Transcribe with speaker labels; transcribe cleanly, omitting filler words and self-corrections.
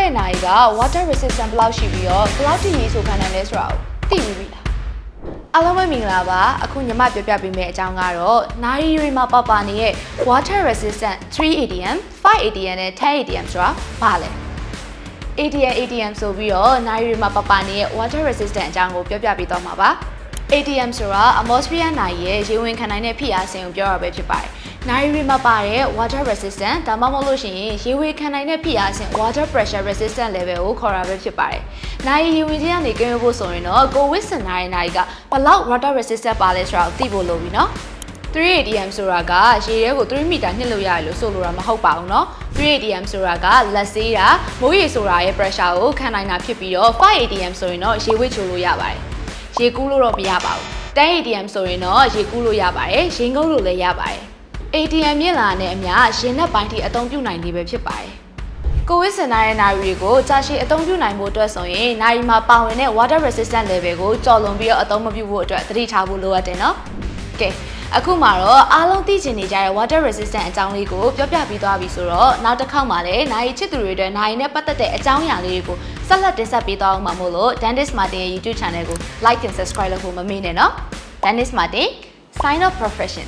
Speaker 1: တဲ့နာရီက water resistant ဘယ်လောက်ရှိပြီးတော့ဘယ်လောက်ထိရေဆိုခံနိုင်လဲဆိုတာကိုသိပြီးပြီလားအားလုံးပဲမင်္ဂလာပါအခုညီမပြောပြပေးမယ့်အကြောင်းကတော့နာရီတွေမှာပါနေတဲ့ water resistant 3 ATM 5 ATM နဲ့10 ATM ဆိုတာဘာလဲ ATM ဆိုပြီးတော့နာရီတွေမှာပါနေတဲ့ water resistant အကြောင်းကိုပြောပြပေးသွားမှာပါ ATM ဆိုတာ atmosphere နာရီရဲ့ရေဝင်ခံနိုင်တဲ့ဖိအားစဉ်ကိုပြောတာပဲဖြစ်ပါတယ်။နာရီတွေမှာပါတဲ့ water resistant ဒါမှမဟုတ်လို့ရှိရင်ရေဝင်ခံနိုင်တဲ့ဖိအားစဉ် water pressure resistant level ကိုခေါ်တာပဲဖြစ်ပါတယ်။နာရီရေဝင်ခြင်းကနေကင်းဖို့ဆိုရင်တော့ကိုဝစ်စင်နာရီကဘလောက် water resistant ပါလဲဆိုတာကိုသိဖို့လိုပြီနော်။3 ATM ဆိုတာကရေထဲကို3မီတာညှစ်လို့ရတယ်လို့ဆိုလိုတာမဟုတ်ပါဘူးเนาะ3 ATM ဆိုတာကလက်ဆေးတာမိုးရေဆိုတာရဲ့ pressure ကိုခံနိုင်တာဖြစ်ပြီးတော့5 ATM ဆိုရင်တော့ရေဝစ်ချိုလို့ရပါတယ်ရေကူးလို့တော့မရပါဘူး10 ATM ဆိုရင်တော့ရေကူးလို့ရပါတယ်ရေငုပ်လို့လည်းရပါတယ် ATM မြင့်လာတဲ့အမျှရေနက်ပိုင်းထိအသုံးပြုနိုင်နေပဲဖြစ်ပါတယ်ကိုဝစ်စင်နာရဲ့နာရီတွေကိုကြာရှည်အသုံးပြုနိုင်ဖို့အတွက်ဆိုရင်နာရီမှာပါဝင်တဲ့ water resistant level ကိုကျော်လွန်ပြီးတော့အသုံးမပြုဖို့အတွက်သတိထားဖို့လိုအပ်တယ်နော်ကဲအခုမှတော့အားလုံးသိချင်နေကြတဲ့ water resistant အကြောင်းလေးကိုပြောပြပြီးသွားပြီဆိုတော့နောက်တစ်ခေါက်မှလည်းနိုင်ချစ်သူတွေအတွက်နိုင်နဲ့ပတ်သက်တဲ့အကြောင်းအရာလေးတွေကိုဆက်လက်တင်ဆက်ပေးသွားအောင်မှာမို့လို့ Dennis Martin ရဲ့ YouTube channel ကို like and subscribe လုပ်ဖို့မမေ့နဲ့နော် Dennis Martin sign of profession